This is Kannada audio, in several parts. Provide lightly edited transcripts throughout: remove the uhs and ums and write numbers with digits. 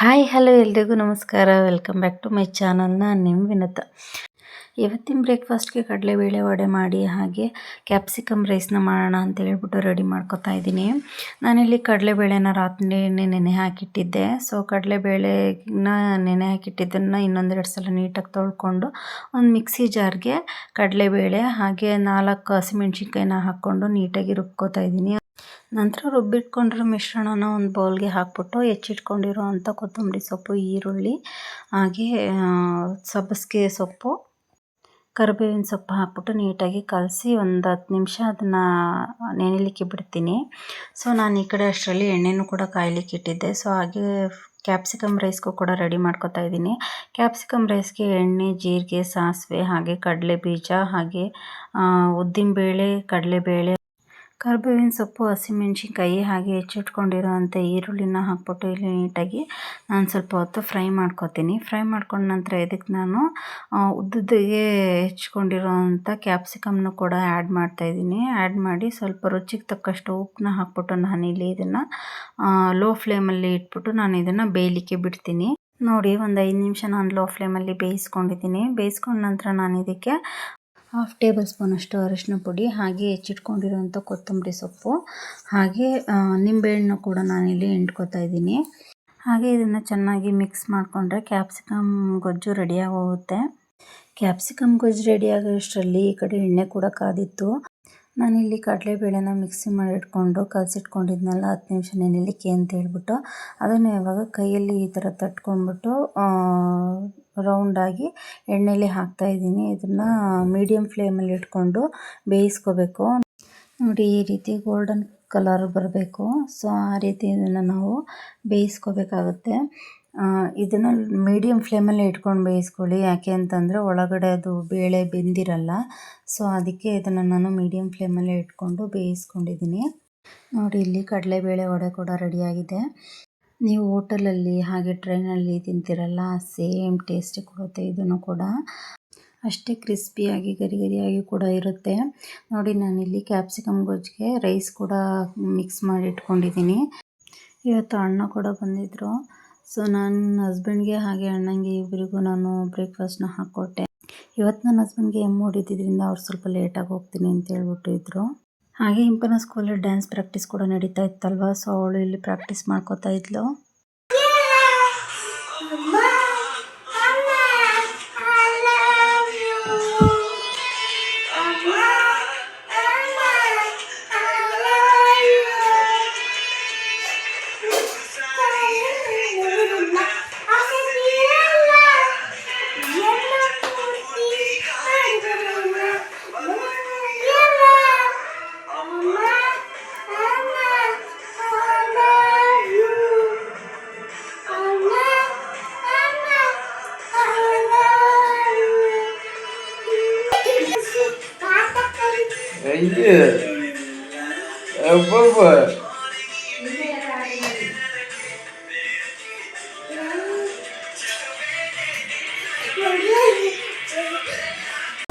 ಹಾಯ್ ಹಲೋ ಎಲ್ರಿಗೂ ನಮಸ್ಕಾರ. Welcome back to my channel. ನಾನು ನಿಮ್ಮ ವಿನತ. ಇವತ್ತಿನ ಬ್ರೇಕ್ಫಾಸ್ಟ್ಗೆ ಕಡಲೆಬೇಳೆ ವಡೆ ಮಾಡಿ ಹಾಗೆ ಕ್ಯಾಪ್ಸಿಕಮ್ ರೈಸ್ನ ಮಾಡೋಣ ಅಂತ ಹೇಳ್ಬಿಟ್ಟು ರೆಡಿ ಮಾಡ್ಕೊತಾ ಇದ್ದೀನಿ. ನಾನಿಲ್ಲಿ ಕಡಲೆಬೇಳೆನ ರಾತ್ರಿ ನೆನೆ ಹಾಕಿಟ್ಟಿದ್ದೆ. ಸೊ ಕಡಲೆಬೇಳೆನ ನೆನೆ ಹಾಕಿಟ್ಟಿದ್ದನ್ನು ಇನ್ನೊಂದೆರಡು ಸಲ ನೀಟಾಗಿ ತೊಳ್ಕೊಂಡು ಒಂದು ಮಿಕ್ಸಿ ಜಾರ್ಗೆ ಕಡಲೆಬೇಳೆ ಹಾಗೆ 4 ಹಸಿಮೆಣ್ಸಿನ್ಕಾಯಿನ ಹಾಕ್ಕೊಂಡು ನೀಟಾಗಿ ರುಬ್ಕೋತಾ ಇದ್ದೀನಿ. ನಂತರ ರುಬ್ಬಿಟ್ಕೊಂಡಿರೋ ಮಿಶ್ರಣನ ಒಂದು ಬೌಲ್ಗೆ ಹಾಕ್ಬಿಟ್ಟು ಹೆಚ್ಚಿಟ್ಕೊಂಡಿರೋ ಅಂಥ ಕೊತ್ತಂಬರಿ ಸೊಪ್ಪು, ಈರುಳ್ಳಿ ಹಾಗೆ ಸಬ್ಬಸಿಗೆ ಸೊಪ್ಪು, ಕರಿಬೇವಿನ ಸೊಪ್ಪು ಹಾಕ್ಬಿಟ್ಟು ನೀಟಾಗಿ ಕಲಸಿ ಒಂದು 10 ನಿಮಿಷ ಅದನ್ನು ನೆನೆಲಿಕ್ಕೆ ಬಿಡ್ತೀನಿ. ಸೊ ನಾನು ಈ ಕಡೆ ಅಷ್ಟರಲ್ಲಿ ಎಣ್ಣೆನೂ ಕೂಡ ಕಾಯ್ಲಿಕ್ಕೆ ಇಟ್ಟಿದ್ದೆ. ಸೊ ಹಾಗೆ ಕ್ಯಾಪ್ಸಿಕಮ್ ರೈಸ್ಗೂ ಕೂಡ ರೆಡಿ ಮಾಡ್ಕೊತಾ ಇದ್ದೀನಿ. ಕ್ಯಾಪ್ಸಿಕಮ್ ರೈಸ್ಗೆ ಎಣ್ಣೆ, ಜೀರಿಗೆ, ಸಾಸಿವೆ ಹಾಗೆ ಕಡಲೆ ಬೀಜ ಹಾಗೆ ಉದ್ದಿನಬೇಳೆ, ಕಡಲೆಬೇಳೆ, ಕರಿಬೇವಿನ ಸೊಪ್ಪು, ಹಸಿಮೆಣ್ಸಿನ್ಕಾಯಿ ಹಾಗೆ ಹೆಚ್ಚಿಟ್ಕೊಂಡಿರೋ ಅಂಥ ಈರುಳ್ಳಿನ ಹಾಕ್ಬಿಟ್ಟು ಇಲ್ಲಿ ನೀಟಾಗಿ ನಾನು ಸ್ವಲ್ಪ ಹೊತ್ತು ಫ್ರೈ ಮಾಡ್ಕೊತೀನಿ. ಫ್ರೈ ಮಾಡ್ಕೊಂಡ ನಂತರ ಇದಕ್ಕೆ ನಾನು ಉದ್ದುದ್ದಿಗೆ ಹೆಚ್ಕೊಂಡಿರೋ ಅಂಥ ಕ್ಯಾಪ್ಸಿಕಮ್ನು ಕೂಡ ಆ್ಯಡ್ ಮಾಡ್ತಾಯಿದ್ದೀನಿ. ಆ್ಯಡ್ ಮಾಡಿ ಸ್ವಲ್ಪ ರುಚಿಗೆ ತಕ್ಕಷ್ಟು ಉಪ್ಪನ್ನ ಹಾಕ್ಬಿಟ್ಟು ನಾನಿಲ್ಲಿ ಇದನ್ನು ಲೋ ಫ್ಲೇಮಲ್ಲಿ ಇಟ್ಬಿಟ್ಟು ನಾನು ಇದನ್ನು ಬೇಯಲಿಕ್ಕೆ ಬಿಡ್ತೀನಿ. ನೋಡಿ, ಒಂದು 5 ನಿಮಿಷ ನಾನು ಲೋ ಫ್ಲೇಮಲ್ಲಿ ಬೇಯಿಸ್ಕೊಂಡಿದ್ದೀನಿ. ಬೇಯಿಸ್ಕೊಂಡ ನಂತರ ನಾನು ಇದಕ್ಕೆ 1/2 ಟೇಬಲ್ ಸ್ಪೂನಷ್ಟು ಅರಿಶಿನ ಪುಡಿ ಹಾಗೆ ಹೆಚ್ಚಿಟ್ಕೊಂಡಿರೋಂಥ ಕೊತ್ತಂಬರಿ ಸೊಪ್ಪು ಹಾಗೆ ನಿಂಬೆಹಣ್ಣು ಕೂಡ ನಾನಿಲ್ಲಿ ಹಿಂಡ್ಕೊತಾ ಇದ್ದೀನಿ. ಹಾಗೆ ಇದನ್ನು ಚೆನ್ನಾಗಿ ಮಿಕ್ಸ್ ಮಾಡಿಕೊಂಡ್ರೆ ಕ್ಯಾಪ್ಸಿಕಮ್ ಗೊಜ್ಜು ರೆಡಿಯಾಗಿ ಹೋಗುತ್ತೆ. ಕ್ಯಾಪ್ಸಿಕಮ್ ಗೊಜ್ಜು ರೆಡಿ ಆಗೋಷ್ಟರಲ್ಲಿ ಈ ಕಡೆ ಎಣ್ಣೆ ಕೂಡ ಕಾದಿತ್ತು. ನಾನಿಲ್ಲಿ ಕಡಲೆಬೇಳೆನ ಮಿಕ್ಸಿ ಮಾಡಿಟ್ಕೊಂಡು ಕಲಸಿಟ್ಕೊಂಡಿದ್ನಲ್ಲ 10 ನಿಮಿಷ ನೆನೆಲಿಕ್ಕೆ ಅಂತ ಹೇಳ್ಬಿಟ್ಟು ಅದನ್ನು ಇವಾಗ ಕೈಯಲ್ಲಿ ಈ ಥರ ತಟ್ಕೊಂಡ್ಬಿಟ್ಟು ರೌಂಡಾಗಿ ಎಣ್ಣೆಲಿ ಹಾಕ್ತಾಯಿದ್ದೀನಿ. ಇದನ್ನು ಮೀಡಿಯಮ್ ಫ್ಲೇಮಲ್ಲಿ ಇಟ್ಕೊಂಡು ಬೇಯಿಸ್ಕೋಬೇಕು. ನೋಡಿ, ಈ ರೀತಿ ಗೋಲ್ಡನ್ ಕಲರ್ ಬರಬೇಕು. ಸೊ ಆ ರೀತಿ ಇದನ್ನು ನಾವು ಬೇಯಿಸ್ಕೋಬೇಕಾಗುತ್ತೆ. ಇದನ್ನು ಮೀಡಿಯಮ್ ಫ್ಲೇಮಲ್ಲಿ ಇಟ್ಕೊಂಡು ಬೇಯಿಸ್ಕೊಳ್ಳಿ. ಯಾಕೆ ಅಂತಂದರೆ ಒಳಗಡೆ ಅದು ಬೇಳೆ ಬೆಂದಿರಲ್ಲ. ಸೊ ಅದಕ್ಕೆ ಇದನ್ನು ನಾನು ಮೀಡಿಯಮ್ ಫ್ಲೇಮಲ್ಲೇ ಇಟ್ಕೊಂಡು ಬೇಯಿಸ್ಕೊಂಡಿದ್ದೀನಿ. ನೋಡಿ, ಇಲ್ಲಿ ಕಡಲೆಬೇಳೆ ವಡೆ ಕೂಡ ರೆಡಿಯಾಗಿದೆ. ನೀವು ಹೋಟೆಲಲ್ಲಿ ಹಾಗೆ ಟ್ರೈನಲ್ಲಿ ತಿಂತಿರಲ್ಲ, ಸೇಮ್ ಟೇಸ್ಟ್ ಕೊಡುತ್ತೆ. ಇದನ್ನು ಕೂಡ ಅಷ್ಟೇ ಕ್ರಿಸ್ಪಿಯಾಗಿ ಗರಿ ಗರಿಯಾಗಿ ಕೂಡ ಇರುತ್ತೆ. ನೋಡಿ, ನಾನಿಲ್ಲಿ ಕ್ಯಾಪ್ಸಿಕಮ್ ಗೊಜ್ಜಿಗೆ ರೈಸ್ ಕೂಡ ಮಿಕ್ಸ್ ಮಾಡಿ ಇಟ್ಕೊಂಡಿದ್ದೀನಿ. ಇವತ್ತು ಅಣ್ಣ ಕೂಡ ಬಂದಿದ್ದರು. ಸೊ ನನ್ನ ಹಸ್ಬೆಂಡ್ಗೆ ಹಾಗೆ ಅಣ್ಣಂಗೆ ಇಬ್ಬರಿಗೂ ನಾನು ಬ್ರೇಕ್ಫಾಸ್ಟ್ನ ಹಾಕ್ಕೊಟ್ಟೆ. ಇವತ್ತು ನನ್ನ ಹಸ್ಬೆಂಡ್ಗೆ ಮೂಡಿದ್ದರಿಂದ ಅವ್ರು ಸ್ವಲ್ಪ ಲೇಟಾಗಿ ಹೋಗ್ತೀನಿ ಅಂತ ಹೇಳ್ಬಿಟ್ಟು ಇದ್ದರು. ಹಾಗೆ ಇಂಪನ ಸ್ಕೂಲಲ್ಲಿ ಡ್ಯಾನ್ಸ್ ಪ್ರಾಕ್ಟೀಸ್ ಕೂಡ ನಡೀತಾ ಇತ್ತಲ್ವ. ಸೊ ಅವಳು ಇಲ್ಲಿ ಪ್ರಾಕ್ಟೀಸ್ ಮಾಡ್ಕೋತಾ ಇದ್ಲು.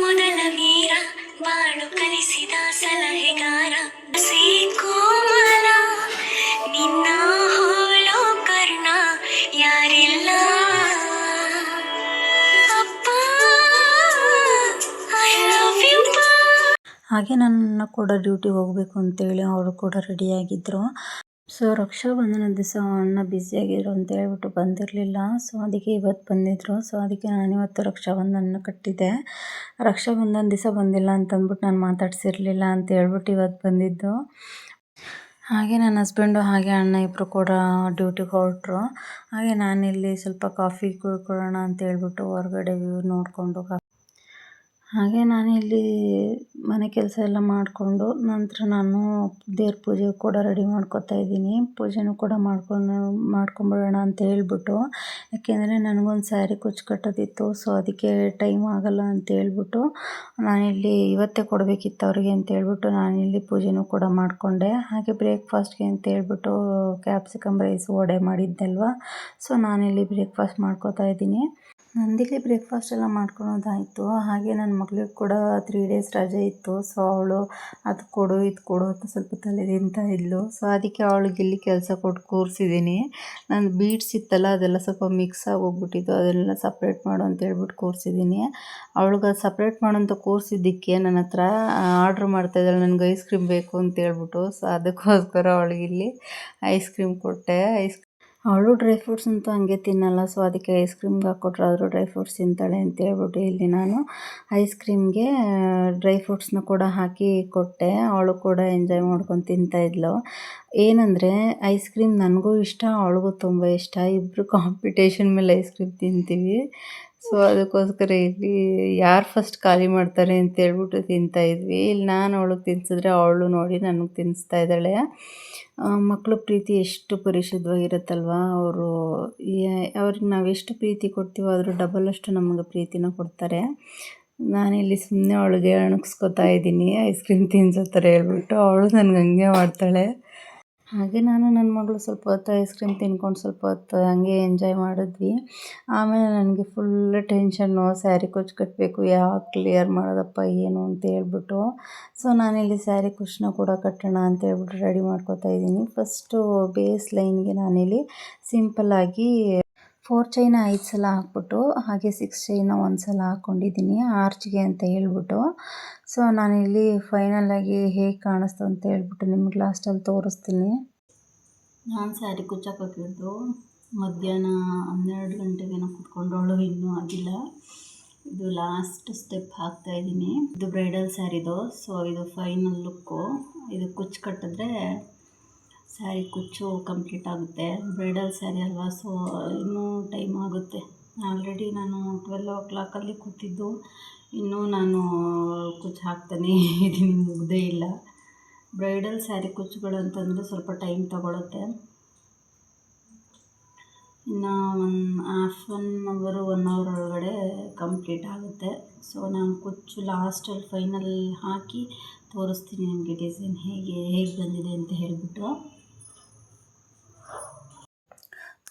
ಮೊದಲ ವೀರ ಬಾಳು ಕಲಿಸಿದ ಸಲಹೆಗಾರ ಕೋಮಲ ನಿನ್ನ ಹೋಲೋ ಕರ್ಣ ಯಾರಿಲ್ಲ ಅಪ್ಪ ಐ ಲವ್ ಯು. ಹಾಗೆ ನನ್ನ ಕೂಡ ಡ್ಯೂಟಿಗೆ ಹೋಗಬೇಕು ಅಂತೇಳಿ ಅವರು ಕೂಡ ರೆಡಿಯಾಗಿದ್ದರು. ಸೊ ರಕ್ಷಾಬಂಧನ ದಿವಸ ಅಣ್ಣ ಬ್ಯುಸಿಯಾಗಿದ್ರು ಅಂತ ಹೇಳ್ಬಿಟ್ಟು ಬಂದಿರಲಿಲ್ಲ. ಸೊ ಅದಕ್ಕೆ ಇವತ್ತು ಬಂದಿದ್ದರು. ಸೊ ಅದಕ್ಕೆ ನಾನಿವತ್ತು ರಕ್ಷಾಬಂಧನ ಕಟ್ಟಿದ್ದೆ. ರಕ್ಷಾಬಂಧನ ದಿವಸ ಬಂದಿಲ್ಲ ಅಂತಂದ್ಬಿಟ್ಟು ನಾನು ಮಾತಾಡ್ಸಿರಲಿಲ್ಲ ಅಂತ ಹೇಳ್ಬಿಟ್ಟು ಇವತ್ತು ಬಂದಿದ್ದು. ಹಾಗೆ ನನ್ನ ಹಸ್ಬೆಂಡು ಹಾಗೆ ಅಣ್ಣ ಇಬ್ಬರು ಕೂಡ ಡ್ಯೂಟಿಗೆ ಹೊರಟರು. ಹಾಗೆ ನಾನಿಲ್ಲಿ ಸ್ವಲ್ಪ ಕಾಫಿ ಕುಡ್ಕೊಳ್ಳೋಣ ಅಂತ ಹೇಳ್ಬಿಟ್ಟು ಹೊರಗಡೆ ವ್ಯೂ ನೋಡಿಕೊಂಡು ಹಾಗೆ ನಾನಿಲ್ಲಿ ಮನೆ ಕೆಲಸ ಎಲ್ಲ ಮಾಡಿಕೊಂಡು ನಂತರ ನಾನು ದೇವ್ರ ಪೂಜೆ ಕೂಡ ರೆಡಿ ಮಾಡ್ಕೊತಾ ಇದ್ದೀನಿ. ಪೂಜೆನೂ ಕೂಡ ಮಾಡ್ಕೊಂಬಿಡೋಣ ಅಂತ ಹೇಳ್ಬಿಟ್ಟು, ಯಾಕೆಂದರೆ ನನಗೊಂದು ಸ್ಯಾರಿ ಕುಚ್ಚು ಕಟ್ಟೋದಿತ್ತು. ಸೊ ಅದಕ್ಕೆ ಟೈಮ್ ಆಗೋಲ್ಲ ಅಂತ ಹೇಳ್ಬಿಟ್ಟು ನಾನಿಲ್ಲಿ ಇವತ್ತೇ ಕೊಡಬೇಕಿತ್ತು ಅವ್ರಿಗೆ ಅಂತ ಹೇಳ್ಬಿಟ್ಟು ನಾನಿಲ್ಲಿ ಪೂಜೆನೂ ಕೂಡ ಮಾಡಿಕೊಂಡೆ. ಹಾಗೆ ಬ್ರೇಕ್ಫಾಸ್ಟ್ಗೆ ಅಂತ ಹೇಳ್ಬಿಟ್ಟು ಕ್ಯಾಪ್ಸಿಕಮ್ ರೈಸ್ ವಡೆ ಮಾಡಿದ್ದಲ್ವ. ಸೊ ನಾನಿಲ್ಲಿ ಬ್ರೇಕ್ಫಾಸ್ಟ್ ಮಾಡ್ಕೊತಾ ಇದ್ದೀನಿ. ನಂದಿಲಿ ಬ್ರೇಕ್ಫಾಸ್ಟ್ ಎಲ್ಲ ಮಾಡ್ಕೊಳೋದಾಯಿತು. ಹಾಗೆ ನನ್ನ ಮಗಳಿಗೆ ಕೂಡ 3 ಡೇಸ್ ರಜೆ ಇತ್ತು. ಸೊ ಅವಳು ಅದು ಕೊಡು ಇದು ಕೊಡು ಅಂತ ಸ್ವಲ್ಪ ತಲೆ ತಿಂತಾ ಇದ್ಲು. ಸೊ ಅದಕ್ಕೆ ಅವಳಿಗೆ ಇಲ್ಲಿ ಕೆಲಸ ಕೊಟ್ಟು ಕೂರಿಸಿದ್ದೀನಿ. ನಾನು ಬೀಡ್ಸ್ ಇತ್ತಲ್ಲ ಅದೆಲ್ಲ ಸ್ವಲ್ಪ ಮಿಕ್ಸ್ ಆಗಿ ಹೋಗ್ಬಿಟ್ಟಿತ್ತು, ಅದನ್ನೆಲ್ಲ ಸಪ್ರೇಟ್ ಮಾಡು ಅಂತ ಹೇಳ್ಬಿಟ್ಟು ಕೂರಿಸಿದ್ದೀನಿ. ಅವಳಿಗೆ ಅದು ಸಪ್ರೇಟ್ ಮಾಡು ಅಂತ ಕೂರಿಸಿದ್ದಕ್ಕೆ ನನ್ನ ಹತ್ರ ಆರ್ಡ್ರ್ ಮಾಡ್ತಾಯಿದ್ದಾಳೆ, ನನಗೆ ಐಸ್ ಕ್ರೀಮ್ ಬೇಕು ಅಂತ ಹೇಳ್ಬಿಟ್ಟು. ಸೊ ಅದಕ್ಕೋಸ್ಕರ ಅವಳಿಗೆ ಇಲ್ಲಿ ಐಸ್ ಕ್ರೀಮ್ ಕೊಟ್ಟೆ. ಅವಳು ಡ್ರೈ ಫ್ರೂಟ್ಸ್ ಅಂತೂ ಹಂಗೆ ತಿನ್ನಲ್ಲ. ಸೊ ಅದಕ್ಕೆ ಐಸ್ ಕ್ರೀಮ್ಗೆ ಹಾಕ್ಕೊಟ್ರೆ ಆದರೂ ಡ್ರೈ ಫ್ರೂಟ್ಸ್ ತಿಂತಾಳೆ ಅಂತ ಹೇಳ್ಬಿಟ್ಟು ಇಲ್ಲಿ ನಾನು ಐಸ್ ಕ್ರೀಮ್ಗೆ ಡ್ರೈ ಫ್ರೂಟ್ಸ್ನ ಕೂಡ ಹಾಕಿ ಕೊಟ್ಟೆ. ಅವಳು ಕೂಡ ಎಂಜಾಯ್ ಮಾಡ್ಕೊಂಡು ತಿಂತಾಯಿದ್ಲು. ಏನಂದರೆ ಐಸ್ ಕ್ರೀಮ್ ನನಗೂ ಇಷ್ಟ, ಅವಳಿಗೂ ತುಂಬ ಇಷ್ಟ. ಇಬ್ಬರು ಕಾಂಪಿಟೇಷನ್ ಮೇಲೆ ಐಸ್ ಕ್ರೀಮ್ ತಿಂತೀವಿ. ಸೊ ಅದಕ್ಕೋಸ್ಕರ ಇಲ್ಲಿ ಯಾರು ಫಸ್ಟ್ ಖಾಲಿ ಮಾಡ್ತಾರೆ ಅಂತ ಹೇಳ್ಬಿಟ್ಟು ತಿಂತಾಯಿದ್ವಿ. ಇಲ್ಲಿ ನಾನು ಅವಳಿಗೆ ತಿನ್ಸಿದ್ರೆ ಅವಳು ನೋಡಿ ನನಗೆ ತಿನ್ನಿಸ್ತಾ ಇದ್ದಾಳೆ. ಮಕ್ಕಳ ಪ್ರೀತಿ ಎಷ್ಟು ಪರಿಶುದ್ಧವಾಗಿರುತ್ತಲ್ವ. ಅವ್ರಿಗೆ ನಾವು ಎಷ್ಟು ಪ್ರೀತಿ ಕೊಡ್ತೀವೋ ಅದ್ರ ಡಬಲಷ್ಟು ನಮಗೆ ಪ್ರೀತಿನ ಕೊಡ್ತಾರೆ. ನಾನಿಲ್ಲಿ ಸುಮ್ಮನೆ ಅವಳಿಗೆ ಅಣಗಿಸ್ಕೊತಾ ಇದ್ದೀನಿ ಐಸ್ ಕ್ರೀಮ್ ತಿನ್ನಿಸೋ ಥರ ಹೇಳ್ಬಿಟ್ಟು. ಅವಳು ನನಗೆ ಹಂಗೆ ಮಾಡ್ತಾಳೆ. ಹಾಗೆ ನಾನು ನನ್ನ ಮಗಳು ಸ್ವಲ್ಪ ಹೊತ್ತು ಐಸ್ ಕ್ರೀಮ್ ತಿನ್ಕೊಂಡು ಸ್ವಲ್ಪ ಹೊತ್ತು ಹಂಗೆ ಎಂಜಾಯ್ ಮಾಡಿದ್ವಿ. ಆಮೇಲೆ ನನಗೆ ಫುಲ್ ಟೆನ್ಷನ್ನು, ಸ್ಯಾರಿ ಕುಚ್ಚು ಕಟ್ಟಬೇಕು, ಯಾವಾಗ ಕ್ಲಿಯರ್ ಮಾಡೋದಪ್ಪ ಏನು ಅಂತ ಹೇಳ್ಬಿಟ್ಟು. ಸೊ ನಾನಿಲ್ಲಿ ಸ್ಯಾರಿ ಕುಚ್ಚನ್ನ ಕೂಡ ಕಟ್ಟೋಣ ಅಂತ ಹೇಳ್ಬಿಟ್ಟು ರೆಡಿ ಮಾಡ್ಕೊತಾ ಇದ್ದೀನಿ. ಫಸ್ಟು ಬೇಸ್ ಲೈನ್ಗೆ ನಾನಿಲ್ಲಿ ಸಿಂಪಲ್ಲಾಗಿ 4 ಚೈನ 5 ಸಲ ಹಾಕ್ಬಿಟ್ಟು ಹಾಗೆ 6 ಚೈನ 1 ಸಲ ಹಾಕ್ಕೊಂಡಿದ್ದೀನಿ ಆರ್ಚ್ಗೆ ಅಂತ ಹೇಳ್ಬಿಟ್ಟು. ಸೊ ನಾನಿಲ್ಲಿ ಫೈನಲಾಗಿ ಹೇಗೆ ಕಾಣಿಸ್ತು ಅಂತ ಹೇಳ್ಬಿಟ್ಟು ನಿಮ್ಗೆ ಲಾಸ್ಟಲ್ಲಿ ತೋರಿಸ್ತೀನಿ. ನಾನು ಸ್ಯಾರಿ ಕುಚ್ಚಾಕಿದ್ದು ಮಧ್ಯಾಹ್ನ 12 ಗಂಟೆಗೇನೋ ಕುತ್ಕೊಂಡವಳು, ಇನ್ನೂ ಆಗಿಲ್ಲ. ಇದು ಲಾಸ್ಟ್ ಸ್ಟೆಪ್ ಹಾಕ್ತಾಯಿದ್ದೀನಿ. ಇದು ಬ್ರೈಡಲ್ ಸ್ಯಾರಿದು. ಸೊ ಇದು ಫೈನಲ್ ಲುಕ್ಕು. ಇದು ಕುಚ್ಚು ಕಟ್ಟಿದ್ರೆ ಸ್ಯಾರಿ ಕುಚ್ಚು ಕಂಪ್ಲೀಟ್ ಆಗುತ್ತೆ. ಬ್ರೈಡಲ್ ಸ್ಯಾರಿ ಅಲ್ವಾ, ಸೊ ಇನ್ನೂ ಟೈಮ್ ಆಗುತ್ತೆ. ಆಲ್ರೆಡಿ ನಾನು 12 o'clock ಕೂತಿದ್ದು, ಇನ್ನೂ ನಾನು ಕುಚ್ಚು ಹಾಕ್ತಾನೆ ಇದೀನಿ, ಮುಗ್ದೇ ಇಲ್ಲ. ಬ್ರೈಡಲ್ ಸ್ಯಾರಿ ಕುಚ್ಚುಗಳು ಅಂತಂದರೆ ಸ್ವಲ್ಪ ಟೈಮ್ ತಗೊಳುತ್ತೆ. ಇನ್ನು ಹಾಫ್ ಒನ್ ಅವರು 1 hour ಒಳಗಡೆ ಕಂಪ್ಲೀಟ್ ಆಗುತ್ತೆ. ಸೊ ನಾನು ಕುಚ್ಚು ಲಾಸ್ಟಲ್ಲಿ ಫೈನಲ್ ಹಾಕಿ ತೋರಿಸ್ತೀನಿ ನಿಮಗೆ ಡಿಸೈನ್ ಹೇಗೆ ಬಂದಿದೆ ಅಂತ ಹೇಳಿಬಿಟ್ಟು.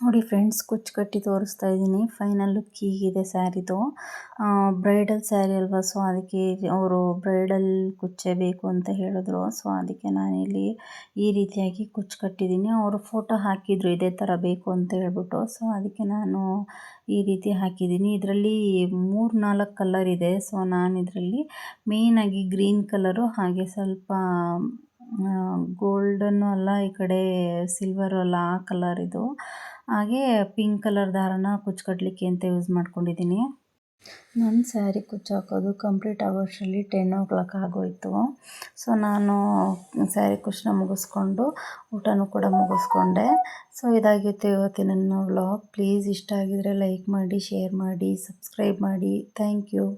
ನೋಡಿ ಫ್ರೆಂಡ್ಸ್, ಕುಚ್ಚು ಕಟ್ಟಿ ತೋರಿಸ್ತಾ ಇದ್ದೀನಿ. ಫೈನಲ್ ಲುಕ್ ಹೀಗಿದೆ ಸ್ಯಾರಿದು. ಬ್ರೈಡಲ್ ಸ್ಯಾರಿ ಅಲ್ವಾ, ಸೊ ಅದಕ್ಕೆ ಅವರು ಬ್ರೈಡಲ್ ಕುಚ್ಚೇ ಬೇಕು ಅಂತ ಹೇಳಿದ್ರು. ಸೊ ಅದಕ್ಕೆ ನಾನಿಲ್ಲಿ ಈ ರೀತಿಯಾಗಿ ಕುಚ್ಚು ಕಟ್ಟಿದ್ದೀನಿ. ಅವರು ಫೋಟೋ ಹಾಕಿದ್ರು ಇದೇ ಥರ ಬೇಕು ಅಂತ ಹೇಳ್ಬಿಟ್ಟು. ಸೊ ಅದಕ್ಕೆ ನಾನು ಈ ರೀತಿ ಹಾಕಿದ್ದೀನಿ. ಇದರಲ್ಲಿ 3-4 ಕಲರ್ ಇದೆ. ಸೊ ನಾನು ಇದರಲ್ಲಿ ಮೇಯ್ನಾಗಿ ಗ್ರೀನ್ ಕಲರು, ಹಾಗೆ ಸ್ವಲ್ಪ ಗೋಲ್ಡನ್ನು ಅಲ್ಲ, ಈ ಕಡೆ ಸಿಲ್ವರು ಅಲ್ಲ, ಆ ಕಲರ್ ಇದು. ಹಾಗೆ ಪಿಂಕ್ ಕಲರ್ ದಾರನ ಕುಚ್ಚು ಕಟ್ಟಲಿಕ್ಕೆ ಅಂತ ಯೂಸ್ ಮಾಡ್ಕೊಂಡಿದ್ದೀನಿ. ನನ್ನ ಸ್ಯಾರಿ ಕುಚ್ಚು ಹಾಕೋದು ಕಂಪ್ಲೀಟ್ ಆಗೋಷ್ಟರಲ್ಲಿ 10 o'clock ಆಗೋಯಿತು. ಸೊ ನಾನು ಸ್ಯಾರಿ ಕುಚ್ಚನ್ನ ಮುಗಿಸ್ಕೊಂಡು ಊಟನೂ ಕೂಡ ಮುಗಿಸ್ಕೊಂಡೆ. ಸೊ ಇದಾಗಿತ್ತು ಇವತ್ತಿನ ನನ್ನ ವ್ಲಾಗ್. ಪ್ಲೀಸ್ ಇಷ್ಟ ಆಗಿದರೆ ಲೈಕ್ ಮಾಡಿ, ಶೇರ್ ಮಾಡಿ, ಸಬ್ಸ್ಕ್ರೈಬ್ ಮಾಡಿ. Thank you.